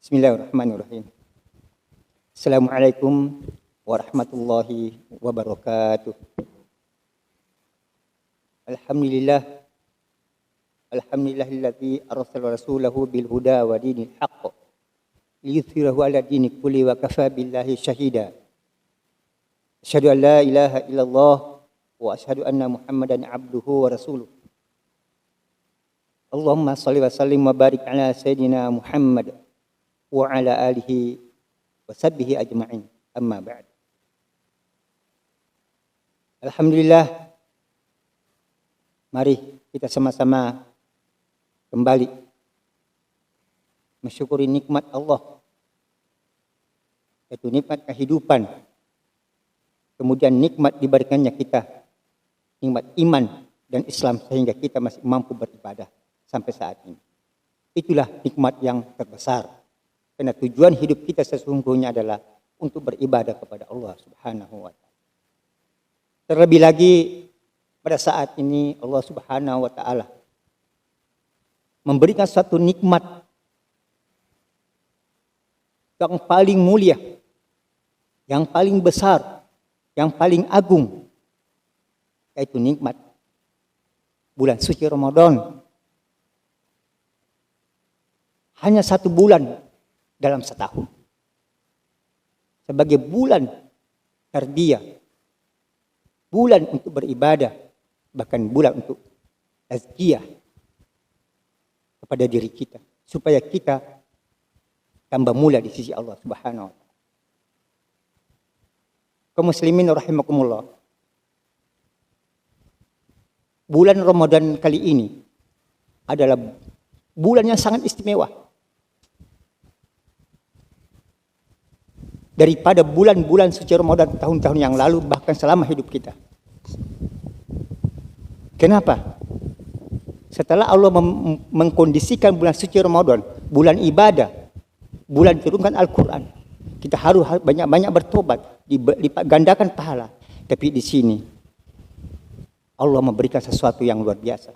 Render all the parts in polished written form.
Bismillahirrahmanirrahim. Assalamualaikum warahmatullahi wabarakatuh. Alhamdulillahilladzi arsala rasulahu bil huda wa dinil haqq liyudhhirahu 'ala dini kulli wa kafa billahi syahida. Asyhadu an la ilaha illallah wa asyhadu anna Muhammadan abduhu wa rasuluh. Allahumma shalli wa sallim wa barik ala sayyidina Muhammad wa ala alihi wa sahbihi ajma'in. Amma ba'd. Alhamdulillah, mari kita sama-sama kembali mensyukuri nikmat Allah, yaitu nikmat kehidupan, kemudian nikmat diberikannya kita nikmat iman dan Islam sehingga kita masih mampu beribadah sampai saat ini. Itulah nikmat yang terbesar. Karena tujuan hidup kita sesungguhnya adalah untuk beribadah kepada Allah Subhanahu wa taala. Terlebih lagi pada saat ini Allah Subhanahu wa taala memberikan suatu nikmat yang paling mulia, yang paling besar, yang paling agung, yaitu nikmat bulan suci Ramadan. Hanya 1 bulan dalam setahun. Sebagai bulan tarbiyah, bulan untuk beribadah, bahkan bulan untuk tazkiyah kepada diri kita, supaya kita tambah mulia di sisi Allah Subhanahu wa taala. Kaum muslimin rahimakumullah. Bulan Ramadan kali ini adalah bulan yang sangat istimewa daripada bulan-bulan suci Ramadan tahun-tahun yang lalu, bahkan selama hidup kita. Kenapa? Setelah Allah mengkondisikan bulan suci Ramadan, bulan ibadah, bulan turunkan Al-Quran, kita harus banyak-banyak bertobat, dilipat gandakan pahala. Tapi di sini Allah memberikan sesuatu yang luar biasa.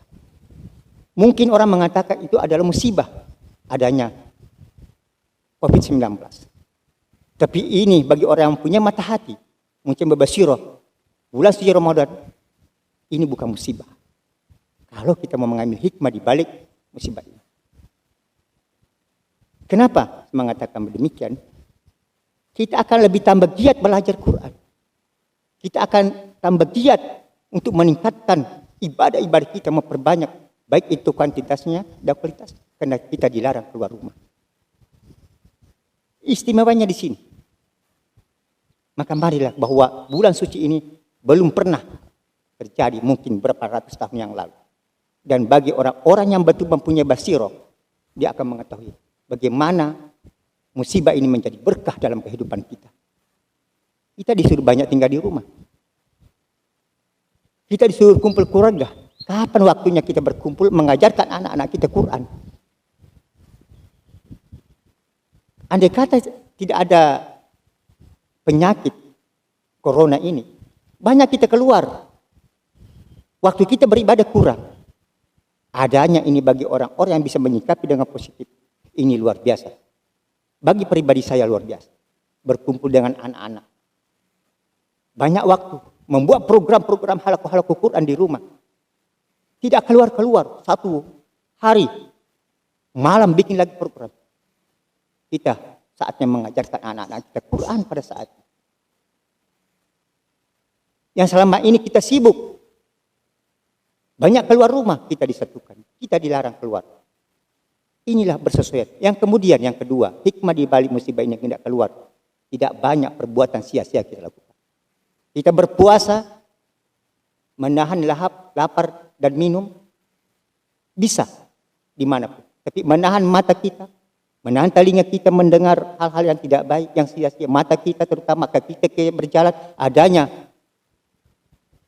Mungkin orang mengatakan itu adalah musibah adanya COVID-19. Tapi ini bagi orang yang punya mata hati, mungkin berbasyirah, bulan suci Ramadan ini bukan musibah. Kalau kita mau mengambil hikmah di balik musibah ini. Kenapa mengatakan demikian? Kita akan lebih tambah giat belajar Quran. Kita akan tambah giat untuk meningkatkan ibadah-ibadah kita, memperbanyak, baik itu kuantitasnya dan kualitasnya. Karena kita dilarang keluar rumah. Istimewanya di sini. Maka marilah bahwa bulan suci ini belum pernah terjadi mungkin berapa ratus tahun yang lalu. Dan bagi orang-orang yang betul mempunyai basirah, dia akan mengetahui bagaimana musibah ini menjadi berkah dalam kehidupan kita. Kita disuruh banyak tinggal di rumah. Kita disuruh kumpul keluarga. Kapan waktunya kita berkumpul mengajarkan anak-anak kita Quran? Andai kata tidak ada penyakit corona ini, banyak kita keluar. Waktu kita beribadah kurang. Adanya ini bagi orang-orang yang bisa menyikapi dengan positif. Ini luar biasa. Bagi pribadi saya luar biasa. Berkumpul dengan anak-anak. Banyak waktu. Membuat program-program halaqah Quran di rumah. Tidak keluar-keluar. 1 hari. Malam bikin lagi program. Kita saatnya mengajarkan anak-anak kita Quran pada saat itu. Yang selama ini kita sibuk. Banyak keluar rumah, kita disatukan. Kita dilarang keluar. Inilah bersesuaian. Yang kemudian, yang kedua, hikmah di balik musibah ini tidak keluar. Tidak banyak perbuatan sia-sia kita lakukan. Kita berpuasa, menahan lapar dan minum, bisa dimanapun. Tapi menahan mata kita, menahan telinga kita mendengar hal-hal yang tidak baik, yang sia-sia. Mata kita terutama ketika kita berjalan, adanya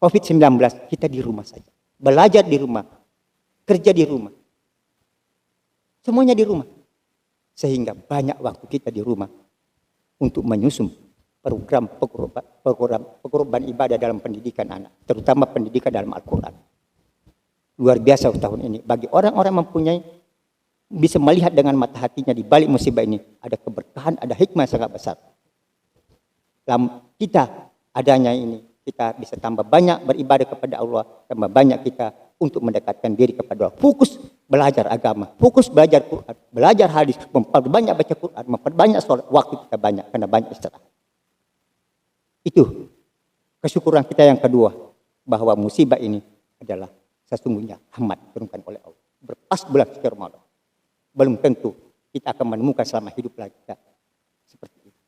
COVID-19, kita di rumah saja. Belajar di rumah, kerja di rumah. Semuanya di rumah. Sehingga banyak waktu kita di rumah untuk menyusun program ibadah dalam pendidikan anak. Terutama pendidikan dalam Al-Quran. Luar biasa tahun ini. Bagi orang-orang mempunyai bisa melihat dengan mata hatinya di balik musibah ini ada keberkahan, ada hikmah yang sangat besar. Dalam kita adanya ini, kita bisa tambah banyak beribadah kepada Allah, tambah banyak kita untuk mendekatkan diri kepada Allah. Fokus belajar agama, fokus belajar Quran, belajar hadis, memperbanyak baca Quran, memperbanyak sholat, waktu kita banyak karena banyak istirahat. Itu kesyukuran kita yang kedua, bahwa musibah ini adalah sesungguhnya rahmat diturunkan oleh Allah. Berpas bulan suci Ramadan. Belum tentu kita akan menemukan selama hidup lagi kita seperti itu.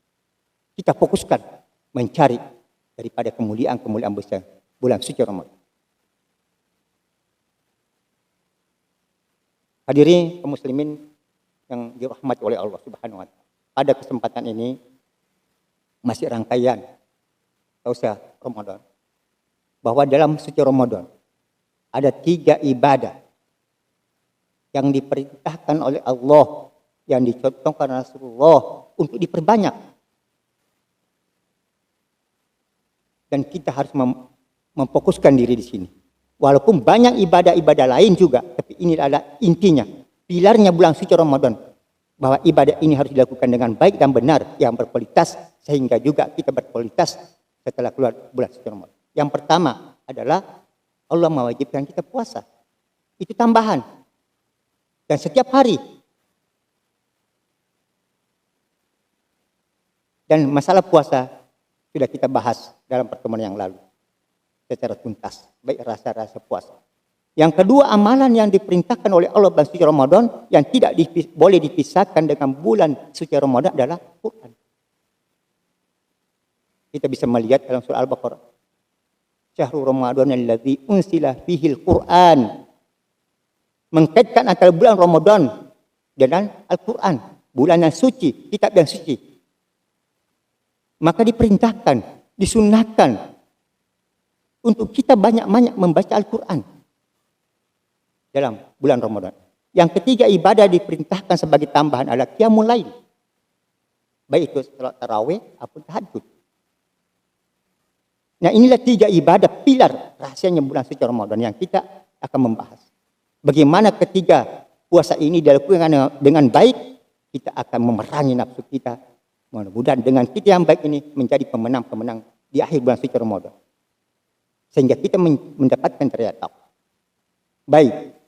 Kita fokuskan mencari daripada kemuliaan-kemuliaan besar bulan suci Ramadan. Hadirin kaum muslimin yang dirahmati oleh Allah Subhanahu wa taala. Pada kesempatan ini masih rangkaian tausiah Ramadan. Bahwa dalam suci Ramadan ada 3 ibadah yang diperintahkan oleh Allah, yang dicontohkan Rasulullah untuk diperbanyak. Dan kita harus memfokuskan diri di sini. Walaupun banyak ibadah-ibadah lain juga, tapi ini adalah intinya, pilarnya bulan suci Ramadan. Bahwa ibadah ini harus dilakukan dengan baik dan benar, yang berkualitas, sehingga juga kita berkualitas setelah keluar bulan suci Ramadan. Yang pertama adalah Allah mewajibkan kita puasa. Itu tambahan. Dan setiap hari. Dan masalah puasa sudah kita bahas dalam pertemuan yang lalu secara tuntas, baik rasa-rasa puasa. Yang kedua, amalan yang diperintahkan oleh Allah bulan suci Ramadan yang tidak boleh dipisahkan dengan bulan suci Ramadan adalah Quran. Kita bisa melihat dalam surah Al-Baqarah. Syahrul Ramadan alladzi unsila fihil Quran. Mengkaitkan antara bulan Ramadan dengan Al-Quran. Bulan yang suci, kitab yang suci. Maka diperintahkan, disunnahkan untuk kita banyak-banyak membaca Al-Quran dalam bulan Ramadan. Yang ketiga, ibadah diperintahkan sebagai tambahan adalah qiyamul lail. Baik itu salat tarawih ataupun tahajud. Nah, inilah 3 ibadah pilar rahasianya bulan suci Ramadan yang kita akan membahas. Bagaimana ketiga puasa ini dilakukan dengan baik, kita akan memerangi nafsu kita. Mudah-mudahan dengan kita yang baik ini menjadi pemenang-pemenang di akhir bulan suci Ramadan. Sehingga kita mendapatkan teriak. Baik,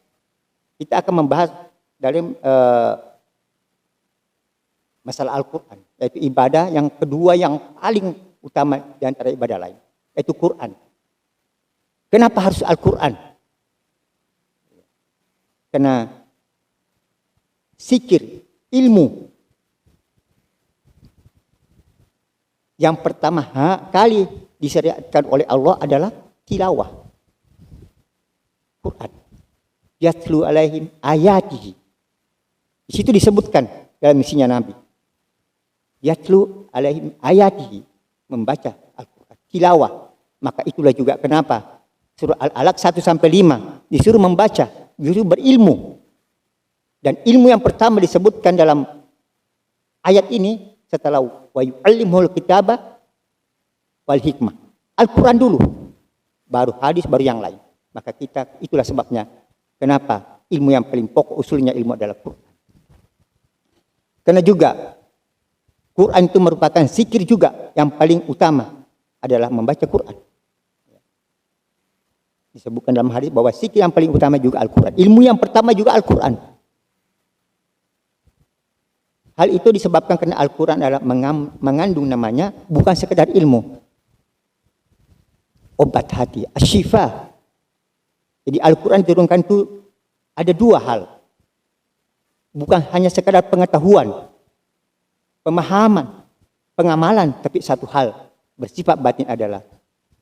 kita akan membahas dalam masalah Al-Quran. Yaitu ibadah yang kedua yang paling utama di antara ibadah lain. Yaitu Quran. Kenapa harus Al-Quran? Karena zikir, ilmu yang pertama kali disyariatkan oleh Allah adalah tilawah Quran. Yatlu alaihim ayatihi. Di situ disebutkan dalam misinya Nabi. Yatlu alaihim ayatihi, membaca Al-Quran, tilawah. Maka itulah juga kenapa surah Al-Alaq 1-5 disuruh membaca, disuruh berilmu. Dan ilmu yang pertama disebutkan dalam ayat ini setelah wa yu'allimul kitaba wal hikmah. Al-Quran dulu, baru hadis, baru yang lain. Maka kita, itulah sebabnya kenapa ilmu yang paling pokok usulnya ilmu adalah Quran. Karena juga Quran itu merupakan zikir juga yang paling utama adalah membaca Quran. Disebutkan dalam hadis bahwa zikir yang paling utama juga Al-Quran. Ilmu yang pertama juga Al-Quran. Hal itu disebabkan karena Al-Quran adalah mengandung namanya bukan sekedar ilmu. Obat hati, asyifa. Jadi Al-Quran diturunkan itu ada 2 hal. Bukan hanya sekedar pengetahuan, pemahaman, pengamalan, tapi satu hal bersifat batin adalah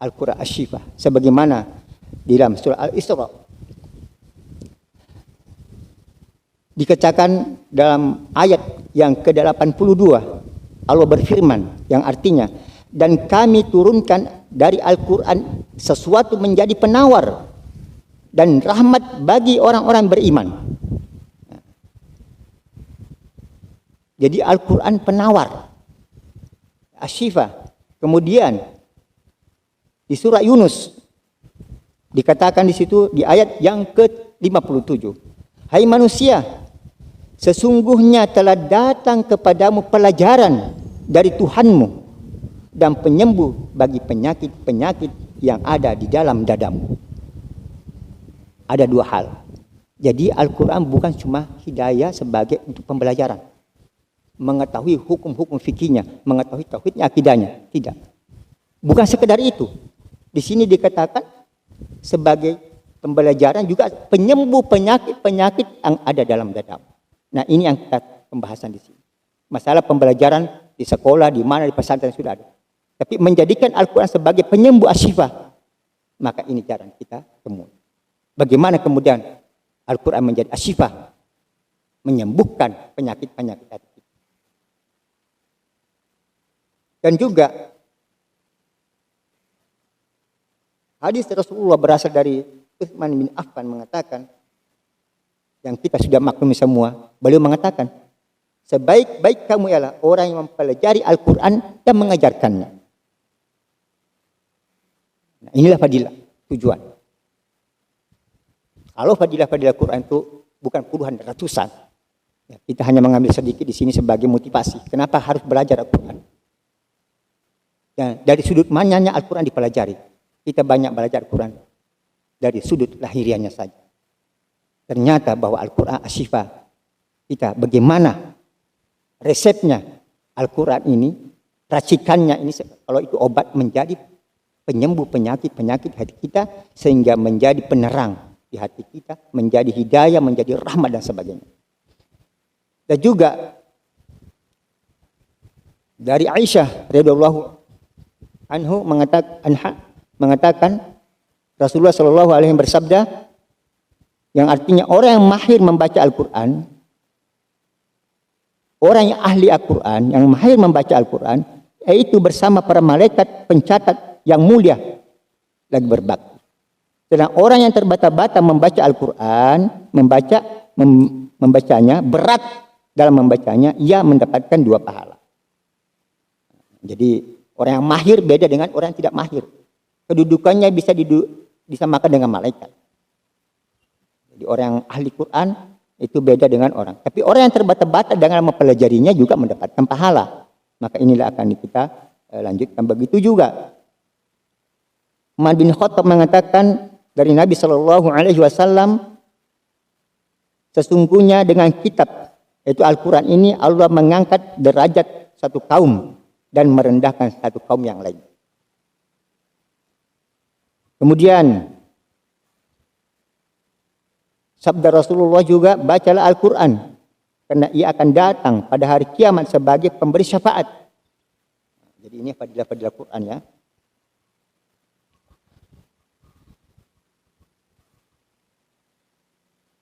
Al-Quran asyifa. Sebagaimana di dalam surah Al-Isra dikatakan dalam ayat yang ke-82 Allah berfirman yang artinya, dan kami turunkan dari Al-Quran sesuatu menjadi penawar dan rahmat bagi orang-orang beriman. Jadi Al-Quran penawar, asyifa. Kemudian di surah Yunus dikatakan di situ di ayat yang ke-57, hai manusia, Sesungguhnya telah datang kepadamu pelajaran dari Tuhanmu dan penyembuh bagi penyakit-penyakit yang ada di dalam dadamu. Ada dua hal. Jadi Al-Quran bukan cuma hidayah sebagai untuk pembelajaran, mengetahui hukum-hukum fikihnya, mengetahui tauhidnya, akidahnya. Tidak. Bukan sekedar itu. Di sini dikatakan sebagai pembelajaran juga penyembuh penyakit-penyakit yang ada dalam dadamu. Nah, ini yang kita pembahasan di sini. Masalah pembelajaran di sekolah, di mana, di pesantren sudah ada. Tapi menjadikan Al-Quran sebagai penyembuh asyifah, maka ini jarang kita temui. Bagaimana kemudian Al-Quran menjadi asyifah, menyembuhkan penyakit-penyakit hati kita. Dan juga hadis Rasulullah berasal dari Utsman bin Affan mengatakan, yang kita sudah maklumi semua, beliau mengatakan, sebaik-baik kamu ialah orang yang mempelajari Al-Quran dan mengajarkannya. Nah, inilah fadilah, tujuan. Kalau fadilah-fadilah Quran itu bukan puluhan, ratusan. Ya, kita hanya mengambil sedikit di sini sebagai motivasi. Kenapa harus belajar Al-Quran? Ya, dari sudut mananya Al-Quran dipelajari. Kita banyak belajar Al-Quran dari sudut lahiriannya saja. Ternyata bahwa Al-Quran asyifah. Kita bagaimana resepnya Al-Quran ini, racikannya ini, kalau itu obat menjadi penyembuh penyakit-penyakit hati kita, sehingga menjadi penerang di hati kita, menjadi hidayah, menjadi rahmat dan sebagainya. Dan juga dari Aisyah radhiyallahu anhu mengatakan Rasulullah sallallahu alaihi wasallam bersabda, yang artinya orang yang mahir membaca Al-Quran, orang yang ahli Al-Quran, yang mahir membaca Al-Quran, yaitu bersama para malaikat pencatat yang mulia lagi berbakti. Sedang orang yang terbata-bata membaca Al-Quran, membacanya, berat dalam membacanya, ia mendapatkan 2 pahala. Jadi orang yang mahir beda dengan orang yang tidak mahir. Kedudukannya bisa disamakan dengan malaikat. Jadi orang yang ahli Quran itu beda dengan orang. Tapi orang yang terbata-bata dengan mempelajarinya juga mendapatkan pahala. Maka inilah akan kita lanjutkan. Begitu juga Umar bin Khattab mengatakan dari Nabi Shallallahu Alaihi Wasallam, sesungguhnya dengan kitab yaitu Al-Quran ini Allah mengangkat derajat satu kaum dan merendahkan satu kaum yang lain. Kemudian sabda Rasulullah juga, bacalah Al-Quran karena ia akan datang pada hari kiamat sebagai pemberi syafaat. Jadi ini fadilah-fadilah Quran ya.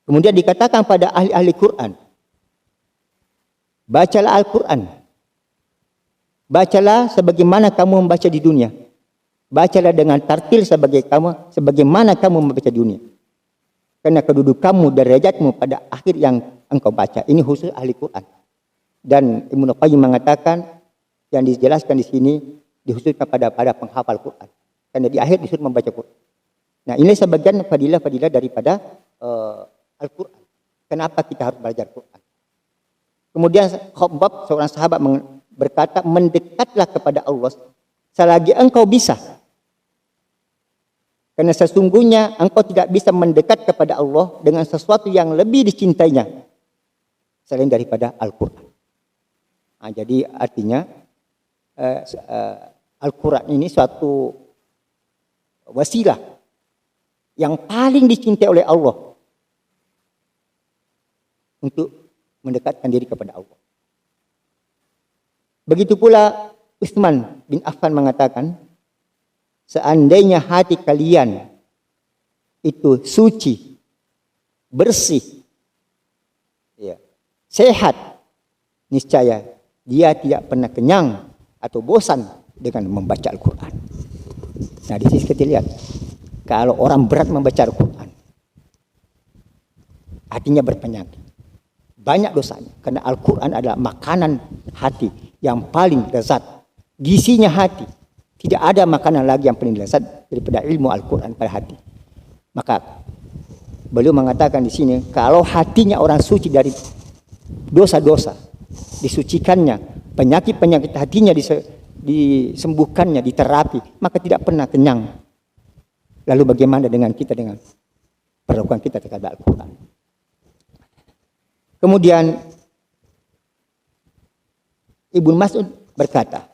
Kemudian dikatakan pada ahli-ahli Quran, bacalah Al-Quran. Bacalah sebagaimana kamu membaca di dunia. Bacalah dengan tartil sebagaimana kamu membaca di dunia. Karena kedudukanmu, derajatmu pada akhir yang engkau baca. Ini khusus ahli Quran. Dan Ibnu Qayyim mengatakan yang dijelaskan di sini dikhususkan pada penghafal Quran. Karena di akhir disuruh membaca Quran. Nah, ini sebagian fadilah-fadilah daripada Al-Quran. Kenapa kita harus belajar Quran? Kemudian Khabbab, seorang sahabat berkata, mendekatlah kepada Allah selagi engkau bisa. Karena sesungguhnya engkau tidak bisa mendekat kepada Allah dengan sesuatu yang lebih dicintainya selain daripada Al-Quran. Nah, jadi artinya Al-Quran ini suatu wasilah yang paling dicintai oleh Allah untuk mendekatkan diri kepada Allah. Begitu pula Utsman bin Affan mengatakan, seandainya hati kalian itu suci, bersih, ya, sehat, niscaya dia tidak pernah kenyang atau bosan dengan membaca Al-Quran. Nah, di sini kita lihat, kalau orang berat membaca Al-Quran, hatinya berpenyakit, banyak dosanya. Karena Al-Quran adalah makanan hati yang paling lezat, gisinya hati. Tidak ada makanan lagi yang paling lezat daripada ilmu Al-Quran pada hati. Maka beliau mengatakan di sini, kalau hatinya orang suci dari dosa-dosa, disucikannya, penyakit-penyakit hatinya disembuhkannya, diterapi, maka tidak pernah kenyang. Lalu bagaimana dengan kita, dengan perlakuan kita terhadap Al-Quran? Kemudian Ibnu Mas'ud berkata,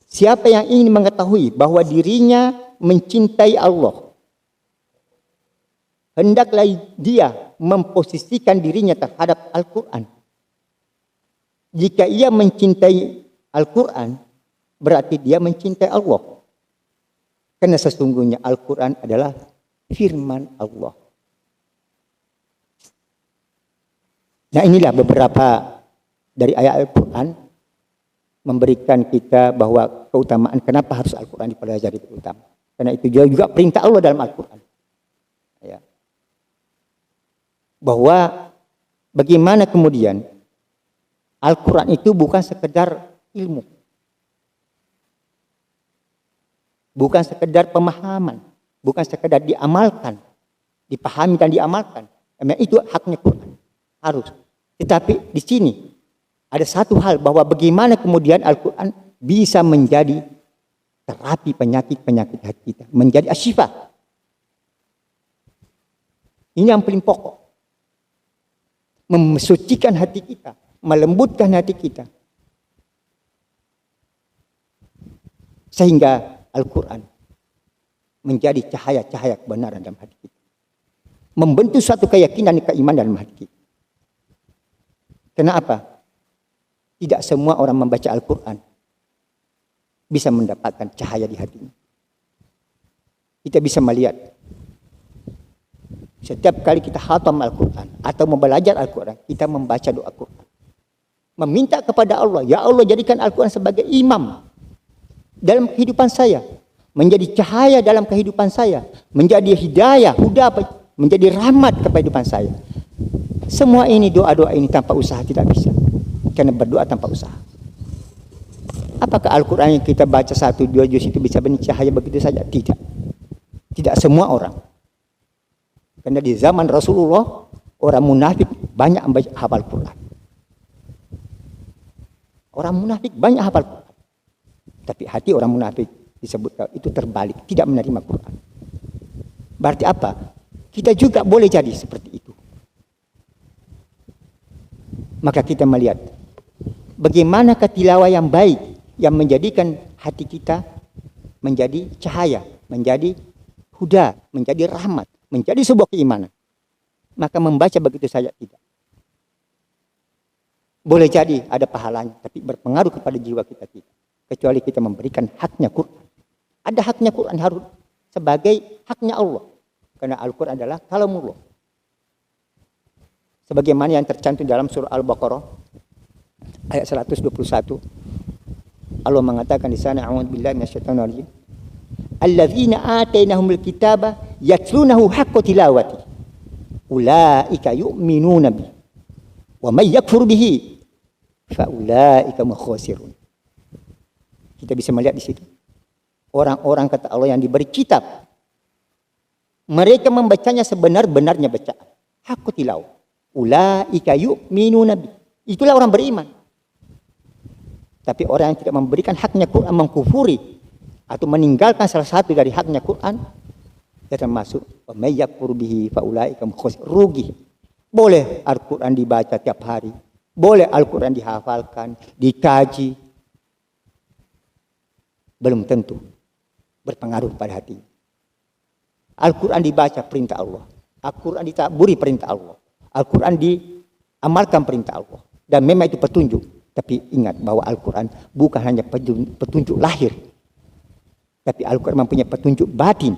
siapa yang ingin mengetahui bahwa dirinya mencintai Allah, hendaklah dia memposisikan dirinya terhadap Al-Quran. Jika ia mencintai Al-Quran, berarti dia mencintai Allah. Karena sesungguhnya Al-Quran adalah firman Allah. Nah, inilah beberapa dari ayat Al-Quran memberikan kita bahwa keutamaan kenapa harus Al-Quran dipelajari itu utama. Karena itu juga perintah Allah dalam Al-Quran. Ya. Bahwa bagaimana kemudian Al-Quran itu bukan sekedar ilmu. Bukan sekedar pemahaman. Bukan sekedar diamalkan. Dipahami dan diamalkan. Itu haknya Quran. Harus. Tetapi di sini ada satu hal bahwa bagaimana kemudian Al-Quran bisa menjadi terapi penyakit-penyakit hati kita. Menjadi asyifa. Ini yang paling pokok. Mesucikan hati kita. Melembutkan hati kita. Sehingga Al-Quran menjadi cahaya-cahaya kebenaran dalam hati kita. Membentuk suatu keyakinan dan keimanan dalam hati kita. Kenapa? Tidak semua orang membaca Al-Quran bisa mendapatkan cahaya di hatinya. Kita bisa melihat setiap kali kita khatam Al-Quran atau belajar Al-Quran, kita membaca doa Quran. Meminta kepada Allah, ya Allah jadikan Al-Quran sebagai imam dalam kehidupan saya, menjadi cahaya dalam kehidupan saya, menjadi hidayah, huda, menjadi rahmat kepada kehidupan saya. Semua ini doa-doa ini tanpa usaha tidak bisa. Karena berdoa tanpa usaha. Apakah Al-Quran yang kita baca 1, 2 juz itu bisa benih cahaya begitu saja? Tidak. Tidak semua orang. Karena di zaman Rasulullah, orang munafik banyak hafal Quran. Orang munafik banyak hafal Quran. Tapi hati orang munafik disebut itu terbalik, tidak menerima Quran. Berarti apa? Kita juga boleh jadi seperti itu. Maka kita melihat bagaimana tilawah yang baik yang menjadikan hati kita menjadi cahaya, menjadi huda, menjadi rahmat, menjadi sebuah keimanan. Maka membaca begitu saja tidak. Boleh jadi ada pahalanya, tapi berpengaruh kepada jiwa kita tidak. Kecuali kita memberikan haknya Quran. Ada haknya Quran harus sebagai haknya Allah. Karena Al-Quran adalah kalamullah. Sebagaimana yang tercantum dalam surah Al-Baqarah ayat 121. Allah mengatakan di sana, a'udzubillahi minasyaitonir rajim. Alladzina atainahumul kitaba yatlunahu haqqa tilawati. Ulaika yu'minuna bi. Wa may yakfur bihi fa ulaika hum khasirun. Kita bisa melihat di situ. Orang-orang kata Allah yang diberi kitab, mereka membacanya sebenar-benarnya bacaan. Haqqu tilawah. Ulaika yu'minuna bi. Itulah orang beriman. Tapi orang yang tidak memberikan haknya Quran, mengkufuri atau meninggalkan salah satu dari haknya Quran, dia termasuk may yakfur bihi fa ulaika hum khasirun. Rugi. Boleh Al-Quran dibaca tiap hari. Boleh Al-Quran dihafalkan, dikaji. Belum tentu berpengaruh pada hati. Al-Quran dibaca perintah Allah. Al-Quran ditaburi perintah Allah. Al-Quran diamalkan perintah Allah. Dan memang itu petunjuk. Tapi ingat bahwa Al-Quran bukan hanya petunjuk lahir. Tapi Al-Quran mempunyai petunjuk batin.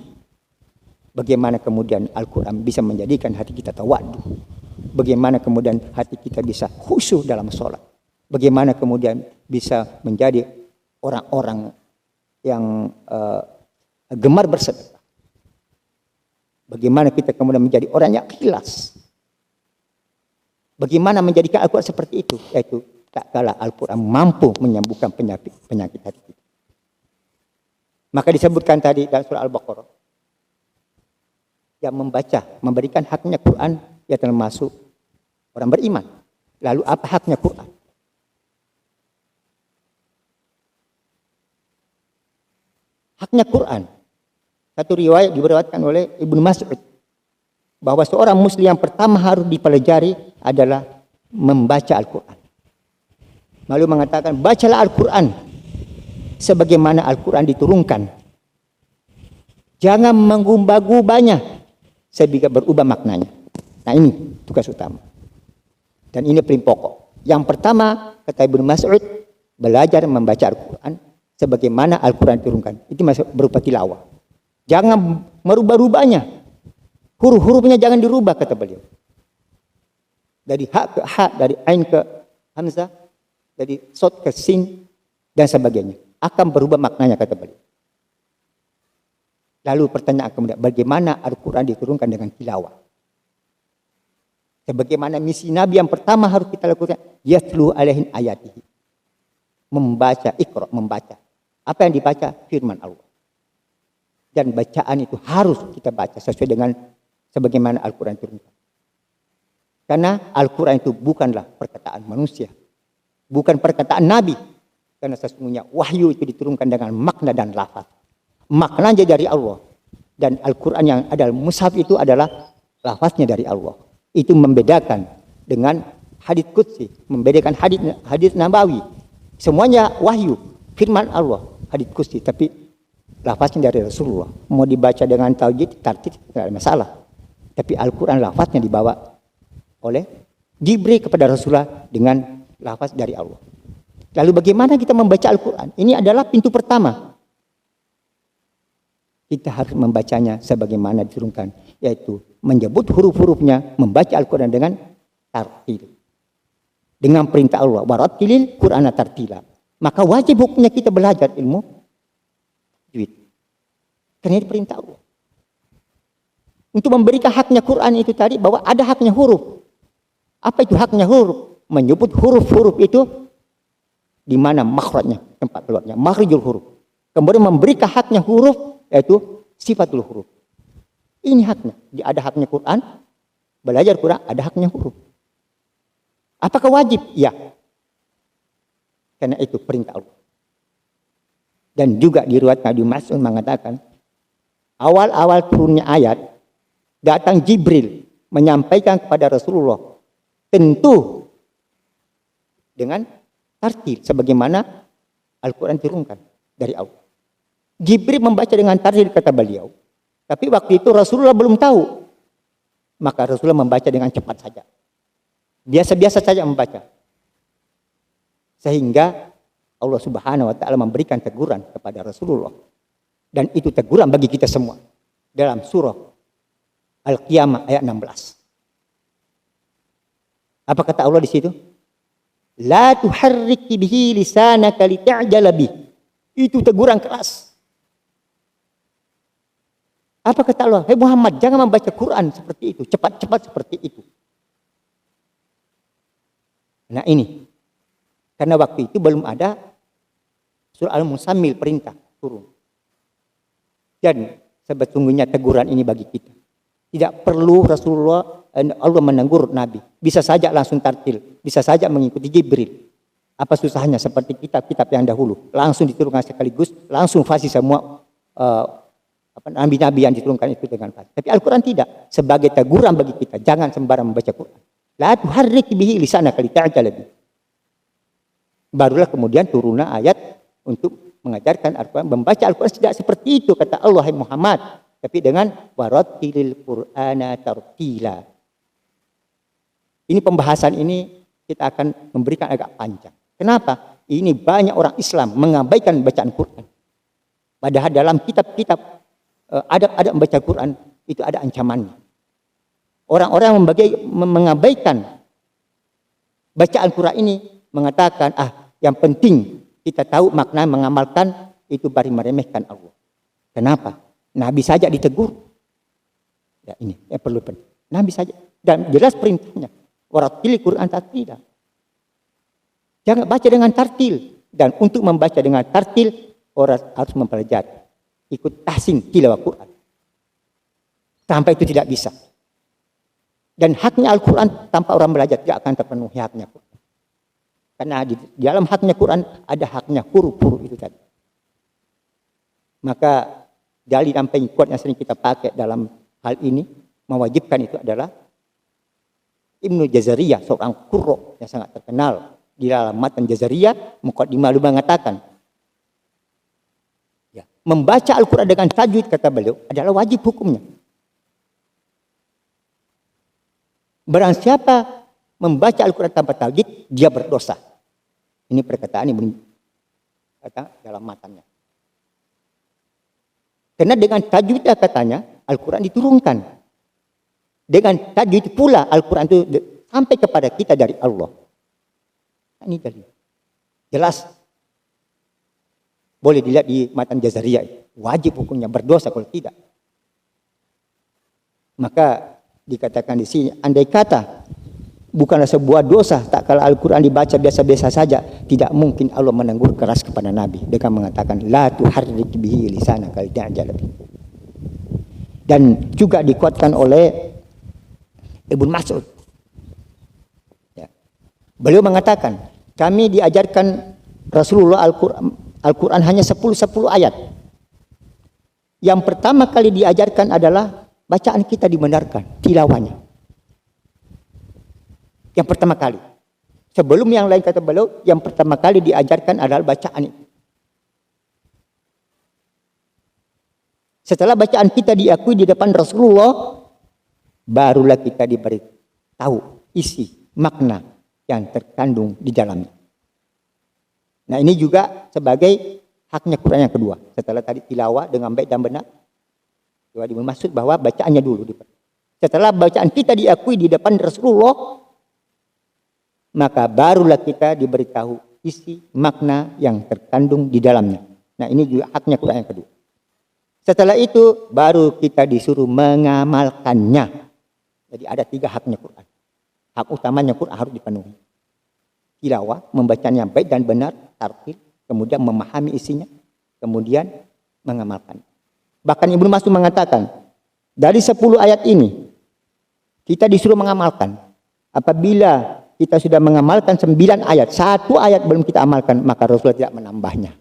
Bagaimana kemudian Al-Quran bisa menjadikan hati kita tawaddu. Bagaimana kemudian hati kita bisa khusyuk dalam sholat. Bagaimana kemudian bisa menjadi orang-orang yang gemar bersedekah. Bagaimana kita kemudian menjadi orang yang ikhlas. Bagaimana menjadikan Al-Quran seperti itu? Yaitu tak kala Al-Quran mampu menyembuhkan penyakit hati kita. Maka disebutkan tadi dalam surah Al-Baqarah. Yang membaca, memberikan haknya Quran, ya termasuk orang beriman. Lalu apa haknya Quran? Haknya Quran. Satu riwayat diriwayatkan oleh Ibnu Mas'ud bahwa seorang muslim yang pertama harus dipelajari adalah membaca Al-Quran. Lalu mengatakan, bacalah Al-Quran sebagaimana Al-Quran diturunkan. Jangan mengubah-ubahnya sehingga berubah maknanya. Nah, ini tugas utama. Dan ini paling pokok. Yang pertama, kata Ibnu Mas'ud, belajar membaca Al-Quran sebagaimana Al-Quran diturunkan. Itu masuk berupa tilawah. Jangan merubah-rubahnya. Huruf-hurufnya jangan dirubah, kata beliau. Dari ha ke ha, dari ain ke hamzah, dari sod ke sin, dan sebagainya. Akan berubah maknanya, kata beliau. Lalu pertanyaan kemudian, bagaimana Al-Quran diturunkan dengan tilawah? Sebagaimana misi Nabi yang pertama harus kita lakukan, yatlu alaihin ayatihi. Membaca, iqra, membaca. Apa yang dibaca? Firman Allah. Dan bacaan itu harus kita baca sesuai dengan sebagaimana Al-Quran diturunkan. Karena Al-Quran itu bukanlah perkataan manusia. Bukan perkataan Nabi. Karena sesungguhnya wahyu itu diturunkan dengan makna dan lafaz. Maknanya dari Allah. Dan Al-Quran yang ada mushaf itu adalah lafaznya dari Allah. Itu membedakan dengan hadits qudsi. Membedakan hadits nabawi. Semuanya wahyu. Firman Allah. Hadits qudsi. Tapi lafaznya dari Rasulullah. Mau dibaca dengan tajwid, tartib, tidak ada masalah. Tapi Al-Quran lafaznya dibawa oleh Jibril kepada Rasulullah dengan lafaz dari Allah. Lalu bagaimana kita membaca Al-Quran? Ini adalah pintu pertama. Kita harus membacanya sebagaimana diturunkan. Yaitu menyebut huruf-hurufnya, membaca Al-Quran dengan tartil. Dengan perintah Allah. Warattilil Qur'ana tartila. Maka wajib hukumnya kita belajar ilmu karena ini perintah Allah. Untuk memberikan haknya Quran itu tadi, bahwa ada haknya huruf. Apa itu haknya huruf? Menyebut huruf-huruf itu di mana makhrajnya, tempat keluarnya, makhrijul huruf. Kemudian memberikan haknya huruf, yaitu sifatul huruf. Ini haknya. Ada haknya Quran, belajar Quran, ada haknya huruf. Apakah wajib? Ya. Karena itu perintah Allah. Dan juga diriwayatkan Ibnu Mas'ud mengatakan, awal-awal turunnya ayat, datang Jibril menyampaikan kepada Rasulullah, tentu dengan tartil, sebagaimana Al-Quran turunkan dari Allah. Jibril membaca dengan tartil, kata beliau. Tapi waktu itu Rasulullah belum tahu. Maka Rasulullah membaca dengan cepat saja. Biasa-biasa saja membaca. Sehingga Allah Subhanahu wa ta'ala memberikan teguran kepada Rasulullah. Dan itu teguran bagi kita semua. Dalam surah Al-Qiyamah ayat 16. Apa kata Allah di situ? La tuharrik bihi lisanaka lita'jala bih. Itu teguran keras. Apa kata Allah? Hei Muhammad, jangan membaca Quran seperti itu. Cepat-cepat seperti itu. Nah ini. Karena waktu itu belum ada surah Al-Muzammil perintah turun. Dan sebetulnya teguran ini bagi kita. Tidak perlu Rasulullah, Allah menegur Nabi. Bisa saja langsung tartil. Bisa saja mengikuti Jibril. Apa susahnya seperti kitab-kitab yang dahulu. Langsung diturunkan sekaligus. Langsung fasih semua nabi-nabi yang diturunkan itu dengan fasih. Tapi Al-Quran tidak. Sebagai teguran bagi kita. Jangan sembarang membaca Quran. La tuharrik bihi lisanaka lita'jala bih. Barulah kemudian turunlah ayat untuk mengajarkan Al-Quran. Membaca Al-Quran tidak seperti itu, kata Allah, hai Muhammad. Tapi dengan warattilil Qur'ana tartila. Ini pembahasan ini kita akan memberikan agak panjang. Kenapa? Ini banyak orang Islam mengabaikan bacaan Quran. Padahal dalam kitab-kitab adab-adab membaca Quran itu ada ancamannya. Orang-orang mengabaikan bacaan Quran ini mengatakan, yang penting kita tahu makna mengamalkan itu bari meremehkan Allah. Kenapa? Nabi saja ditegur. Ya ini yang perlu penting. Nabi saja. Dan jelas perintahnya. Warattilil Qur'an tartila. Jangan baca dengan tartil. Dan untuk membaca dengan tartil, orang harus mempelajari. Ikut tahsin tilawah Quran. Sampai itu tidak bisa. Dan haknya Al-Quran tanpa orang belajar tidak akan terpenuhi haknya. Karena di dalam haknya Quran ada haknya huruf-huruf itu tadi. Maka dalil yang paling kuat yang sering kita pakai dalam hal ini mewajibkan itu adalah Ibnu Jazariyah, seorang qurra yang sangat terkenal di dalam matan Jazariyah, Muqaddimah beliau mengatakan, ya, membaca Al-Quran dengan tajwid kata beliau adalah wajib hukumnya. Barang siapa membaca Al-Quran tanpa tajwid, dia berdosa. Ini perkataan Ibnu kata dalam matannya. Karena dengan tajwid katanya Al-Quran diturunkan. Dengan tajwid pula Al-Quran itu sampai kepada kita dari Allah. Ini dalil. Jelas. Boleh dilihat di matan Jazariyah. Wajib hukumnya, berdosa kalau tidak. Maka dikatakan di sini, andai kata bukanlah sebuah dosa tak kala Al-Quran dibaca biasa-biasa saja, tidak mungkin Allah menegur keras kepada Nabi dengan mengatakan la tuharrik bihi lisanaka lita'jala bihi. Dan juga dikuatkan oleh Ibnu Mas'ud. Ya. Beliau mengatakan, kami diajarkan Rasulullah Al-Quran hanya 10 ayat. Yang pertama kali diajarkan adalah bacaan kita dibenarkan, tilawahnya. Yang pertama kali. Sebelum yang lain kata beliau, yang pertama kali diajarkan adalah bacaan itu. Setelah bacaan kita diakui di depan Rasulullah, barulah kita diberi tahu isi makna yang terkandung di dalamnya. Nah ini juga sebagai haknya Quran yang kedua. Setelah tadi tilawah dengan baik dan benar, dimaksud bahwa bacaannya dulu. Setelah bacaan kita diakui di depan Rasulullah, maka barulah kita diberitahu isi makna yang terkandung di dalamnya. Nah ini juga haknya Quran yang kedua. Setelah itu baru kita disuruh mengamalkannya. Jadi ada 3 haknya Quran. Hak utamanya Quran harus dipenuhi. Tilawah, membacanya baik dan benar, tartil, kemudian memahami isinya, kemudian mengamalkan. Bahkan Ibnu Mas'ud mengatakan, dari 10 ayat ini, kita disuruh mengamalkan. Apabila kita sudah mengamalkan 9 ayat, 1 ayat belum kita amalkan, maka Rasulullah tidak menambahnya.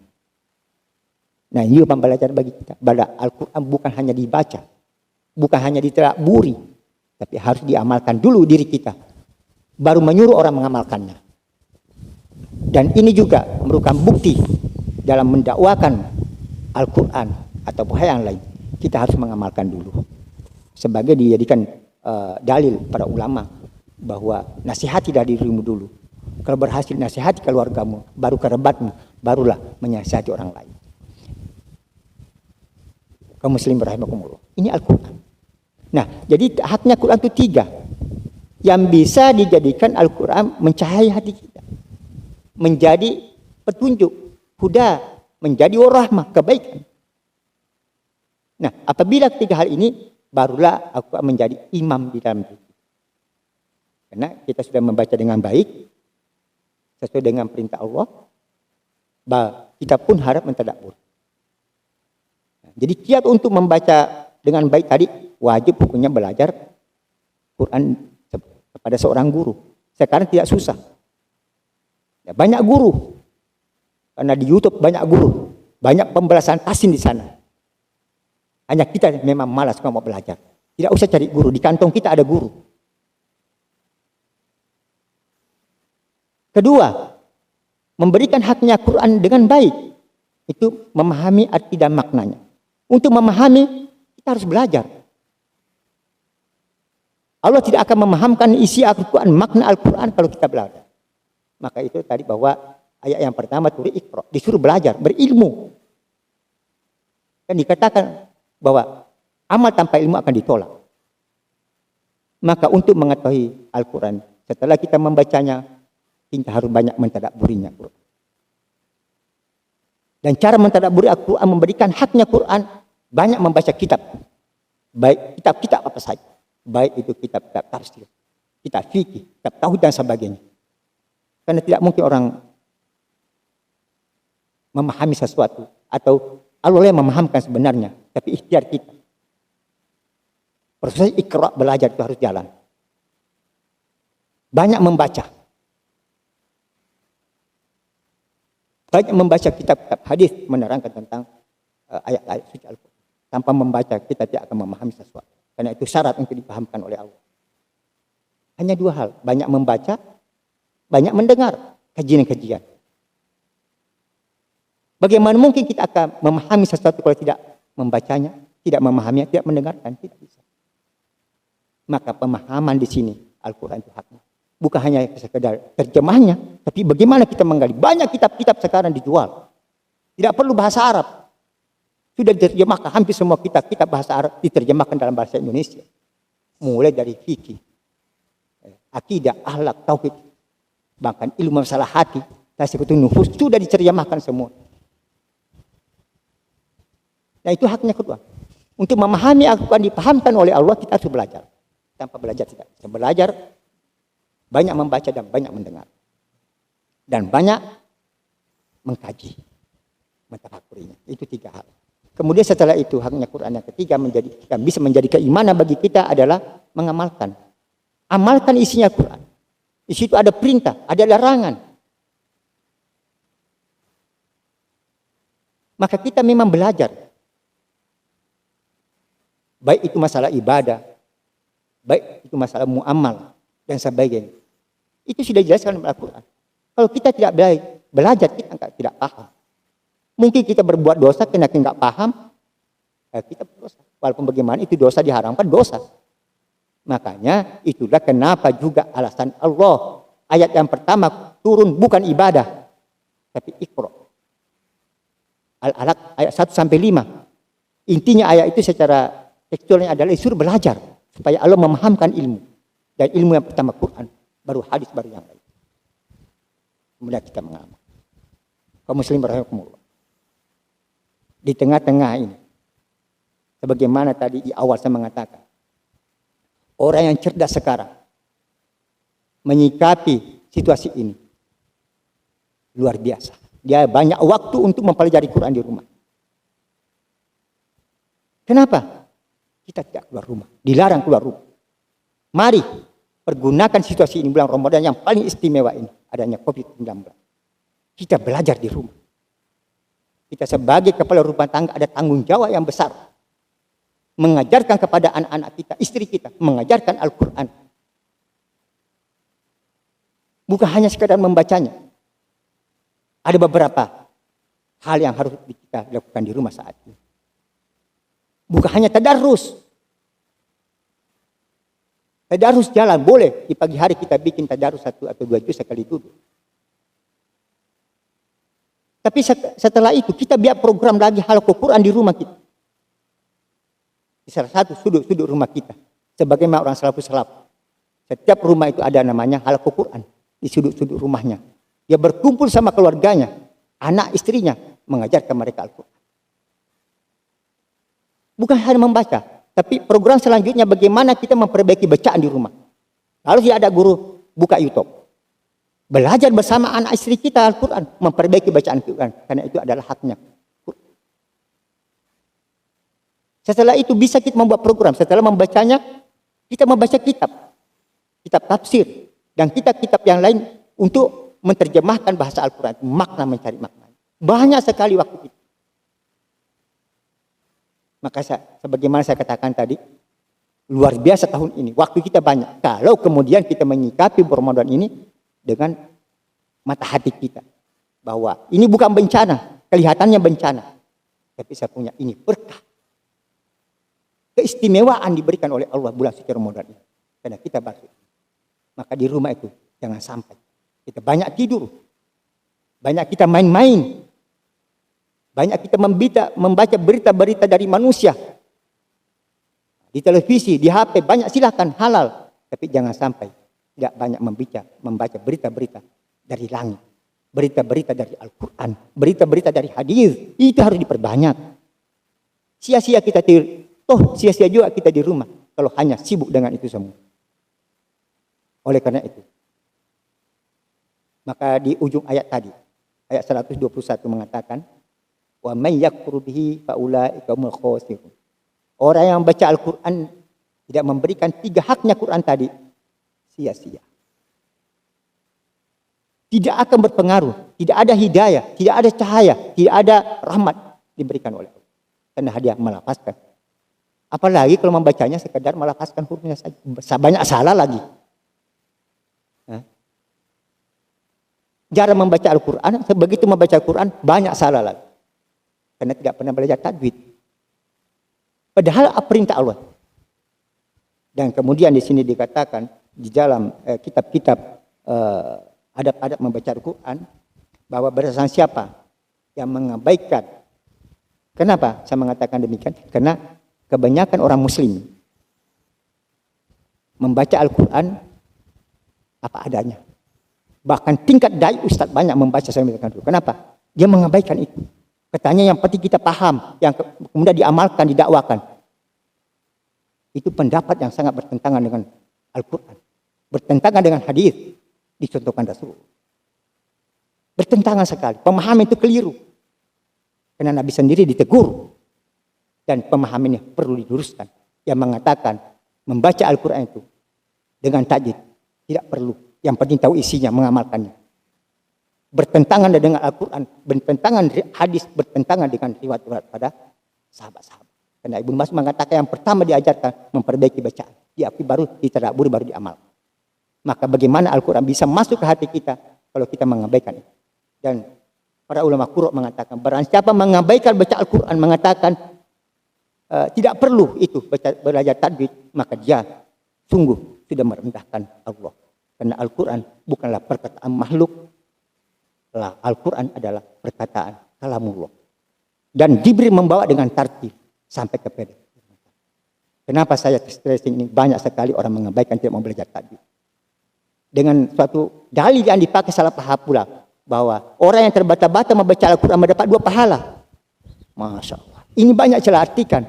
Nah ini pembelajaran bagi kita. Bahwa Al-Quran bukan hanya dibaca, bukan hanya ditadabburi, tapi harus diamalkan dulu diri kita. Baru menyuruh orang mengamalkannya. Dan ini juga merupakan bukti dalam mendakwakan Al-Quran atau hal yang lain. Kita harus mengamalkan dulu. Sebagai dijadikan dalil para ulama bahwa nasihati dari dirimu dulu. Kalau berhasil nasihati keluargamu, baru kerabatmu, barulah menasihati orang lain. Kaum muslim rahimakumullah. Ini Al-Quran. Nah, jadi haknya Quran itu 3 yang bisa dijadikan Al-Quran mencahayai hati kita, menjadi petunjuk, huda, menjadi warahmah, kebaikan. Nah, apabila 3 hal ini, barulah Al-Quran menjadi imam di dalam diri. Karena kita sudah membaca dengan baik, sesuai dengan perintah Allah, kita pun harap mentadabbur. Nah, jadi kiat untuk membaca dengan baik tadi, wajib hukumnya belajar Quran kepada seorang guru. Sekarang tidak susah. Ya, banyak guru. Karena di YouTube banyak guru. Banyak pembelasan tasin di sana. Hanya kita memang malas kalau mau belajar. Tidak usah cari guru. Di kantong kita ada guru. Kedua, memberikan haknya Quran dengan baik. Itu memahami arti dan maknanya. Untuk memahami, kita harus belajar. Allah tidak akan memahamkan isi Al-Quran, makna Al-Quran kalau kita belajar. Maka itu tadi bahwa ayat yang pertama turun Iqra, disuruh belajar, berilmu. Dan dikatakan bahwa amal tanpa ilmu akan ditolak. Maka untuk mengetahui Al-Quran, setelah kita membacanya, kita harus banyak mentadabburinya. Dan cara mentadabburi Al-Quran memberikan haknya Quran, banyak membaca kitab. Baik kitab-kitab apa saja. Baik itu kitab-kitab tafsir, kitab fikih, kitab tauhid dan sebagainya. Karena tidak mungkin orang memahami sesuatu atau Allah yang memahamkan sebenarnya, tapi ikhtiar kita. Proses Iqra belajar itu harus jalan. Banyak membaca. Banyak membaca kitab-kitab hadis menerangkan tentang ayat-ayat suci Al-Quran. Tanpa membaca kita tidak akan memahami sesuatu. Karena itu syarat untuk dipahamkan oleh Allah. Hanya dua hal. Banyak membaca, banyak mendengar kajian-kajian. Bagaimana mungkin kita akan memahami sesuatu kalau tidak membacanya, tidak memahaminya, tidak mendengarkan, tidak bisa. Maka pemahaman di sini Al-Quran itu haknya. Bukan hanya sekedar terjemahnya, tapi bagaimana kita menggali. Banyak kitab-kitab sekarang dijual. Tidak perlu bahasa Arab. Sudah diterjemahkan hampir semua kitab-kitab bahasa Arab diterjemahkan dalam bahasa Indonesia. Mulai dari fikih, akidah, akhlak, tauhid, bahkan ilmu masalah hati, tasawuf nufus sudah diterjemahkan semua. Nah itu haknya kedua. Untuk memahami Al-Quran dipahamkan oleh Allah kita harus belajar. Tanpa belajar tidak bisa belajar. Banyak membaca dan banyak mendengar. Dan banyak mengkaji. Mentafakurinya. Itu tiga hal. Kemudian setelah itu haknya Quran yang ketiga yang bisa menjadi keimanan bagi kita adalah mengamalkan. Amalkan isinya Quran. Di situ ada perintah, ada larangan. Maka kita memang belajar. Baik itu masalah ibadah, baik itu masalah muamal dan sebagainya. Itu sudah dijelaskan dalam Al-Quran. Kalau kita tidak belajar, kita tidak paham. Mungkin kita berbuat dosa karena kita nggak paham, kita berdosa. Walaupun bagaimana itu dosa diharamkan dosa. Makanya itulah kenapa juga alasan Allah ayat yang pertama turun bukan ibadah, tapi Iqra. Al-Alaq ayat 1 sampai 5. Intinya ayat itu secara tekstualnya adalah disuruh belajar supaya Allah memahamkan ilmu. Dan ilmu yang pertama Quran, baru hadis, baru yang lain. Kemudian kita mengamal. Kaum muslim rahimakumullah. Di tengah-tengah ini, sebagaimana tadi di awal saya mengatakan, orang yang cerdas sekarang menyikapi situasi ini luar biasa. Dia banyak waktu untuk mempelajari Quran di rumah. Kenapa? Kita tidak keluar rumah, dilarang keluar rumah. Mari pergunakan situasi ini bulan Ramadan yang paling istimewa ini, adanya COVID-19. Kita belajar di rumah. Kita sebagai kepala rumah tangga ada tanggung jawab yang besar. Mengajarkan kepada anak-anak kita, istri kita, mengajarkan Al-Quran. Bukan hanya sekadar membacanya. Ada beberapa hal yang harus kita lakukan di rumah saat ini. Bukan hanya tadarus. Tadarus jalan, boleh. Di pagi hari kita bikin tadarus 1 atau 2 juz sekali duduk. Tapi setelah itu kita biar program lagi halaqah Quran di rumah kita. Di salah satu sudut-sudut rumah kita. Sebagaimana orang salafus salaf. Setiap rumah itu ada namanya halaqah Quran. Di sudut-sudut rumahnya. Dia berkumpul sama keluarganya. Anak istrinya. Mengajarkan mereka Al-Quran. Bukan hanya membaca. Tapi program selanjutnya bagaimana kita memperbaiki bacaan di rumah. Kalau tidak ada guru, buka YouTube. Belajar bersama anak istri kita Al-Quran. Memperbaiki bacaan Al-Quran. Karena itu adalah haknya. Setelah itu bisa kita membuat program. Setelah membacanya, kita membaca kitab. Kitab tafsir. Dan kitab-kitab yang lain untuk menerjemahkan bahasa Al-Quran. Makna, mencari makna. Banyak sekali waktu kita. Maka sebagaimana saya katakan tadi, luar biasa tahun ini. Waktu kita banyak. Kalau kemudian kita menyikapi Ramadan ini dengan mata hati kita. Bahwa ini bukan bencana. Kelihatannya bencana. Tapi saya punya ini berkah. Keistimewaan diberikan oleh Allah bulan suci Ramadan ini. Karena kita basuh. Maka di rumah itu jangan sampai. Kita banyak tidur. Banyak kita main-main. Banyak kita membaca berita-berita dari manusia. Di televisi, di HP, banyak silakan halal. Tapi jangan sampai tidak banyak membaca berita-berita dari langit. Berita-berita dari Al-Quran. Berita-berita dari hadis. Itu harus diperbanyak. Sia-sia kita tidur. Toh sia-sia juga kita di rumah. Kalau hanya sibuk dengan itu semua. Oleh karena itu. Maka di ujung ayat tadi. Ayat 121 mengatakan. Wa may yakfur bihi fa ulaika humul khasirun. Orang yang baca Al-Quran tidak memberikan 3 haknya Quran tadi, sia-sia. tidak akan berpengaruh, tidak ada hidayah, tidak ada cahaya, tidak ada rahmat diberikan oleh Allah. Karena dia melafazkan. Apalagi kalau membacanya sekedar melafazkan hurufnya saja. Banyak salah lagi. Jarang membaca Al-Quran, begitu membaca Al-Quran banyak salah lagi. Karena tidak pernah belajar tajwid. Padahal perintah Allah. Dan kemudian di sini dikatakan di dalam kitab-kitab adab-adab membaca Al-Quran bahwa berdasarkan siapa yang mengabaikan. Kenapa saya mengatakan demikian? Karena kebanyakan orang Muslim membaca Al-Quran apa adanya. Bahkan tingkat dai ustadz banyak membaca saya mengatakan dulu. Kenapa? Dia mengabaikan itu. Katanya yang penting kita paham, yang kemudian diamalkan, didakwakan. Itu pendapat yang sangat bertentangan dengan Al-Quran. Bertentangan dengan hadis dicontohkan Rasul. Bertentangan sekali. Pemahaman itu keliru. Karena Nabi sendiri ditegur. Dan pemahamannya perlu diluruskan. Yang mengatakan membaca Al-Quran itu dengan tajwid tidak perlu. Yang penting tahu isinya, mengamalkannya. Bertentangan dengan Al-Quran, bertentangan hadis, bertentangan dengan riwayat-riwayat pada sahabat-sahabat. Karena Ibnu Mas'ud mengatakan yang pertama diajarkan memperbaiki bacaan. Diakui baru ditadaburi, baru diamal. Maka bagaimana Al-Quran bisa masuk ke hati kita kalau kita mengabaikan itu. Dan para ulama qurra mengatakan, barang siapa mengabaikan baca Al-Quran, mengatakan tidak perlu itu belajar tajwid, maka dia sungguh sudah merendahkan Allah. Karena Al-Quran bukanlah perkataan makhluk. Al-Quran adalah perkataan kalamullah. Dan Jibril membawa dengan tartib sampai kepada. Kenapa saya stressing ini? Banyak sekali orang mengabaikan tidak mau belajar tajwid. Dengan suatu dalil yang dipakai salah paham pula. Bahwa orang yang terbata-bata membaca Al-Quran mendapat 2 pahala. Masya Allah. Ini banyak celah artikan.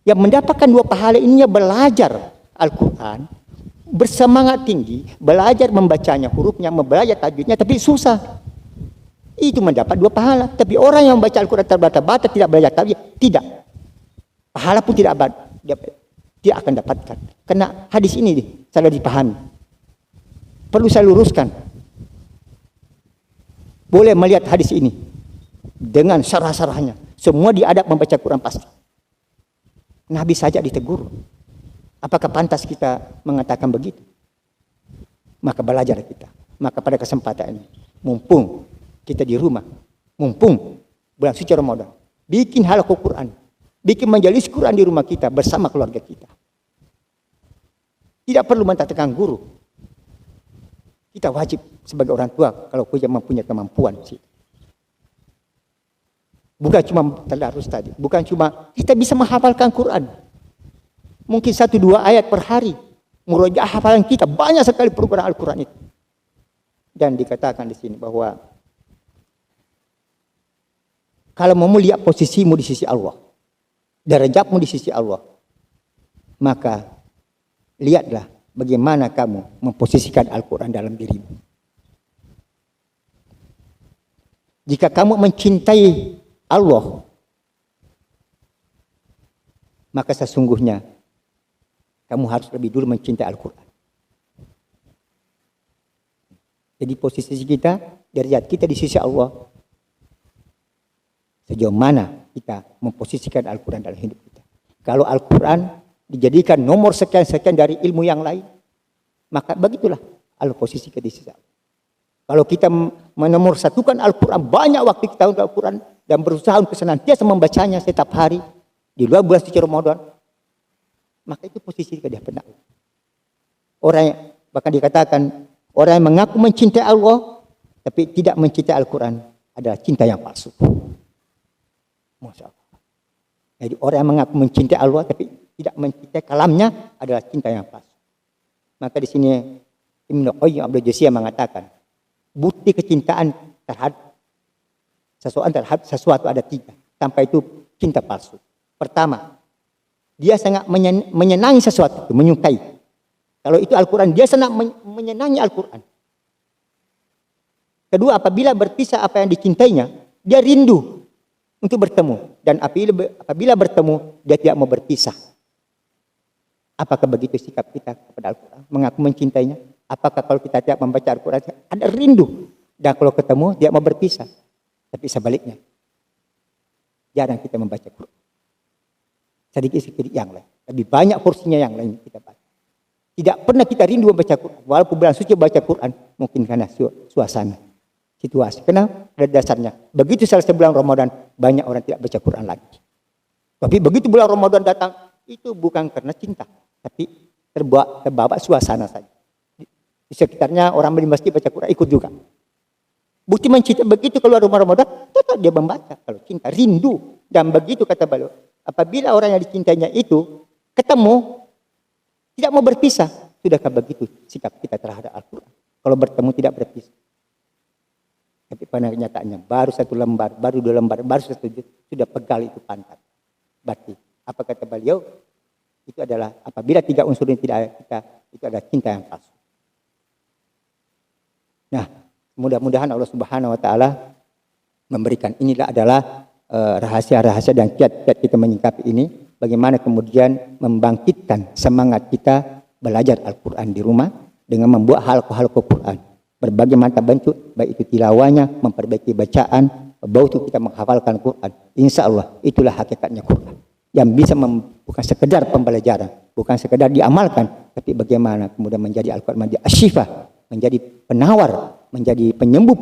Yang mendapatkan 2 pahala ini belajar Al-Quran. Bersemangat tinggi, belajar membacanya, hurufnya, belajar tajwidnya, tapi susah. Itu mendapat 2 pahala. Tapi orang yang membaca Al-Quran terbata-bata tidak belajar tajwid, tidak. Pahala pun tidak akan dapatkan. Karena hadis ini salah dipahami. Perlu saya luruskan. Boleh melihat hadis ini dengan syarah-syarahnya. Semua diadab membaca Quran pasti. Nabi saja ditegur. Apakah pantas kita mengatakan begitu? Maka belajar kita. Maka pada kesempatan ini, mumpung kita di rumah, mumpung bulan suci Ramadan, bikin halaqah Quran, bikin majelis Quran di rumah kita bersama keluarga kita. Tidak perlu mentatangkan guru. Kita wajib sebagai orang tua kalau kita mempunyai kemampuan sih. Bukan cuma tadarus tadi, bukan cuma kita bisa menghafalkan Quran. Mungkin 1-2 ayat per hari. Murojaah hafalan kita banyak sekali program Al-Quran itu. Dan dikatakan di sini bahwa kalau mau melihat posisimu di sisi Allah, derajatmu di sisi Allah, maka lihatlah bagaimana kamu memposisikan Al-Quran dalam dirimu. Jika kamu mencintai Allah, maka sesungguhnya kamu harus lebih dulu mencintai Al-Quran. Jadi posisi kita, derajat kita di sisi Allah, sejauh mana kita memposisikan Al-Quran dalam hidup kita. Kalau Al-Quran dijadikan nomor sekian-sekian dari ilmu yang lain, maka begitulah posisi kita di sisi Allah. Kalau kita menomorsatukan Al-Quran, banyak waktu kita untuk Al-Quran, dan berusaha untuk senantiasa membacanya setiap hari, di luar bulan suci Ramadan, maka itu posisi kita di hadapan Allah. Orang yang, bahkan dikatakan, orang yang mengaku mencintai Allah, tapi tidak mencintai Al-Quran, adalah cinta yang palsu. Masya Allah. Jadi orang yang mengaku mencintai Allah, tapi tidak mencintai kalamnya, adalah cinta yang palsu. Maka di sini Ibnu Qayyim Al-Jauziyah mengatakan, bukti kecintaan terhadap sesuatu ada 3. Tanpa itu cinta palsu. Pertama, dia sangat menyenangi sesuatu, menyukai. Kalau itu Al-Quran, dia sangat menyenangi Al-Quran. Kedua, apabila berpisah apa yang dicintainya, dia rindu untuk bertemu. Dan apabila bertemu, dia tidak mau berpisah. Apakah begitu sikap kita kepada Al-Quran? Mengaku mencintainya? Apakah kalau kita tidak membaca Al-Quran ada rindu, dan kalau ketemu dia mau berpisah? Tapi sebaliknya, jarang kita membaca Quran. Sedikit-sedikit yang lain, lebih banyak porsinya yang lain kita baca. Tidak pernah kita rindu membaca Quran, walaupun bulan suci baca Quran, mungkin karena suasana, situasi. Kenapa? Ada dasarnya. Begitu selesai bulan Ramadan, banyak orang tidak baca Quran lagi. Tapi begitu bulan Ramadan datang, itu bukan karena cinta, tapi terbawa suasana saja. Di sekitarnya orang di masjid baca Quran, ikut juga. Bukti mencinta, begitu keluar rumah Ramadan, tetap dia membaca. Kalau cinta, rindu. Dan begitu kata beliau, apabila orang yang dicintainya itu ketemu, tidak mau berpisah, sudahkah begitu sikap kita terhadap Al-Quran? Kalau bertemu tidak berpisah. Tapi pada kenyataannya baru satu lembar, baru dua lembar, baru satu sudah pegal itu pantat. Berarti apa kata beliau? Itu adalah apabila tiga unsur ini tidak ada kita, itu adalah cinta yang palsu. Nah, mudah-mudahan Allah Subhanahu wa taala memberikan, inilah adalah rahasia-rahasia dan kiat-kiat kita menyikapi ini, bagaimana kemudian membangkitkan semangat kita belajar Al-Quran di rumah dengan membuat halqa-halqa Quran. Berbagai macam bentuk, baik itu tilawahnya, memperbaiki bacaan, bautu kita menghafalkan Quran. Insya Allah itulah hakikatnya Quran. Yang bisa bukan sekedar pembelajaran, bukan sekedar diamalkan, tapi bagaimana kemudian menjadi Al-Quran, menjadi asyifah, menjadi penawar, menjadi penyembuh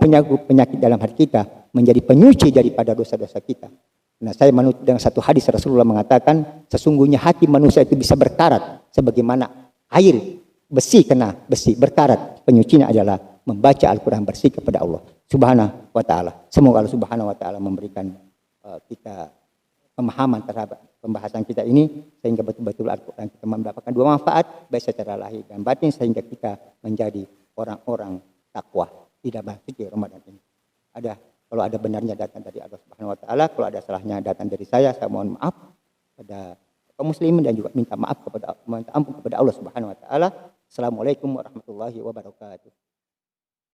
penyakit dalam hati kita, menjadi penyuci daripada dosa-dosa kita. Nah, saya menurut dengan satu hadis Rasulullah mengatakan, sesungguhnya hati manusia itu bisa berkarat sebagaimana air besi kena besi berkarat. Penyucinya adalah membaca Al-Quran bersih kepada Allah Subhanahu wa taala. Semoga Allah Subhanahu wa taala memberikan kita pemahaman terhadap pembahasan kita ini, sehingga betul-betul Al-Quran kita mendapatkan dua manfaat, baik secara lahir dan batin, sehingga kita menjadi orang-orang takwa di dalam suci Ramadan ini. Kalau ada benarnya datang dari Allah Subhanahu wa taala, kalau ada salahnya datang dari saya mohon maaf pada kaum muslimin, dan juga minta ampun kepada Allah Subhanahu wa taala. Assalamualaikum warahmatullahi wabarakatuh.